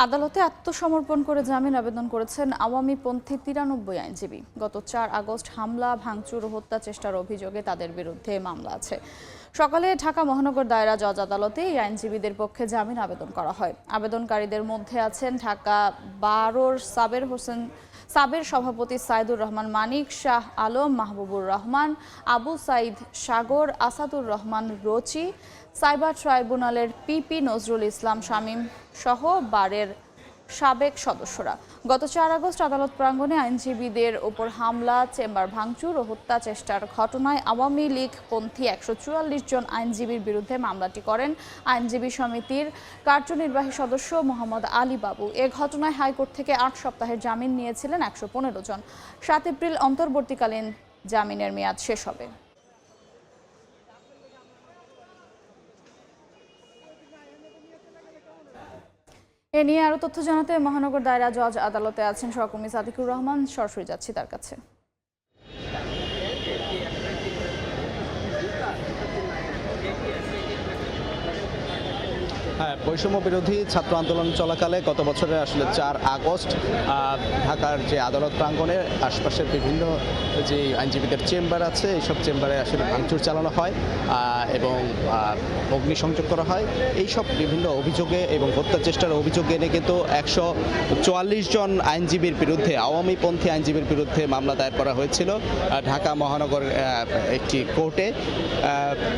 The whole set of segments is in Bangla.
আদালতে আত্মসমর্পণ করে জামিন আবেদন করেছেন আওয়ামীপন্থী ৯৩ আইনজীবী। গত ৪ আগস্ট হামলা, ভাঙচুর ও হত্যা চেষ্টার অভিযোগে তাদের বিরুদ্ধে মামলা আছে। সকালে ঢাকা মহানগর দায়রা জজ আদালতে এই আইনজীবীদের পক্ষে জামিন আবেদন করা হয়। আবেদনকারীদের মধ্যে আছেন ঢাকা ১২-র সাবের সভাপতি সাইদুর রহমান মানিক, শাহ আলম, মাহবুবুর রহমান, আবু সাইদ সাগর, আসাদুর রহমান রচি, সাইবার ট্রাইব্যুনালের পিপি নজরুল ইসলাম শামীম সহ বারের সাবেক সদস্যরা। গত ৪ আগস্ট আদালত প্রাঙ্গণে আইনজীবীদের ওপর হামলা, চেম্বার ভাঙচুর ও হত্যা চেষ্টার ঘটনায় আওয়ামী লীগ পন্থী ১৪৪ জন আইনজীবীর বিরুদ্ধে মামলাটি করেন আইনজীবী সমিতির কার্যনির্বাহী সদস্য মোহাম্মদ আলী বাবু। এ ঘটনায় হাইকোর্ট থেকে ৮ সপ্তাহের জামিন নিয়েছিলেন ১১৫ জন। ৭ এপ্রিল অন্তর্বর্তীকালীন জামিনের মেয়াদ শেষ হবে। এ নিয়ে আরো তথ্য জানাতে মহানগর দায়রা জজ আদালতে আছেন সহকর্মী সাদিকুর রহমান। সরাসরি যাচ্ছি তার কাছে। হ্যাঁ, বৈষম্য বিরোধী ছাত্র আন্দোলন চলাকালে গত বছরের আসলে ৪ আগস্ট ঢাকার যে আদালত প্রাঙ্গণের আশপাশের বিভিন্ন যে আইনজীবীদের চেম্বার আছে, এইসব চেম্বারে আসলে ভাঙচুর চালানো হয় এবং অগ্নিসংযোগ করা হয়। এইসব বিভিন্ন অভিযোগে এবং হত্যা চেষ্টার অভিযোগে এনে কিন্তু ১৪৪ জন আইনজীবীর বিরুদ্ধে, আওয়ামীপন্থী আইনজীবীর বিরুদ্ধে মামলা দায়ের করা হয়েছিল ঢাকা মহানগর একটি কোর্টে।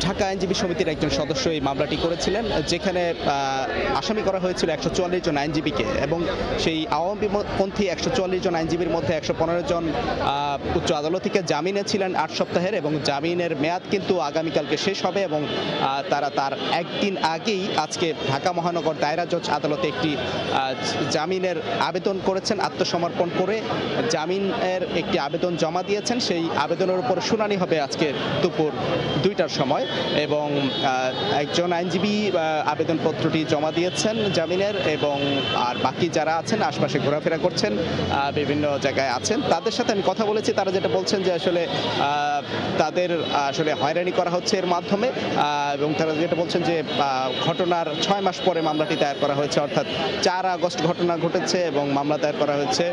ঢাকা আইনজীবী সমিতির একজন সদস্য এই মামলাটি করেছিলেন, যেখানে আসামি করা হয়েছিল ১৪৪ জন আইনজীবীকে, এবং সেই আওয়ামীপন্থী ১৪৪ জন আইনজীবীর মধ্যে ১১৫ জন উচ্চ আদালত থেকে জামিনে ছিলেন ৮ সপ্তাহের, এবং জামিনের মেয়াদ কিন্তু আগামীকালকে শেষ হবে। এবং তারা তার একদিন আগেই আজকে ঢাকা মহানগর দায়রা জজ আদালতে একটি জামিনের আবেদন করেছেন। আত্মসমর্পণ করে জামিনের একটি আবেদন জমা দিয়েছেন। সেই আবেদনের উপর শুনানি হবে আজকে দুপুর ২টার সময়, এবং একজন আইনজীবী আবেদনপত্রটি জমা দিয়েছেন জামিনের, এবং আর বাকি যারা আছেন আশপাশে ঘোরাফেরা করছেন, বিভিন্ন জায়গায় আছেন, তাদের সাথে আমি কথা বলেছি। তারা যেটা বলছেন যে আসলে তাদের আসলে হয়রানি করা হচ্ছে এর মাধ্যমে, এবং তারা যেটা বলছেন যে ঘটনার ৬ মাস পরে মামলাটি দায়ের করা হয়েছে, অর্থাৎ ৪ আগস্ট ঘটনা ঘটেছে এবং মামলা দায়ের করা হয়েছে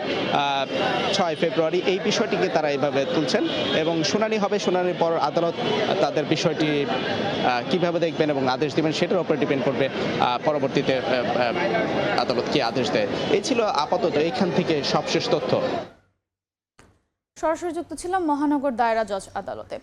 ৬ ফেব্রুয়ারি। এই বিষয়টিকে তারা এইভাবে তুলছেন, এবং শুনানি হবে। শুনানির পর আদালত তাদের বিষয়টি কিভাবে দেখবেন এবং আদেশ দেবেন সেটার উপরে ডিপেন্ড করবে পরবর্তীতে আদালত কি আদেশ দেয়। এই ছিল আপাতত এখান থেকে সবশেষ তথ্য। সরাসরি যুক্ত ছিলাম মহানগর দায়রা জজ আদালতে।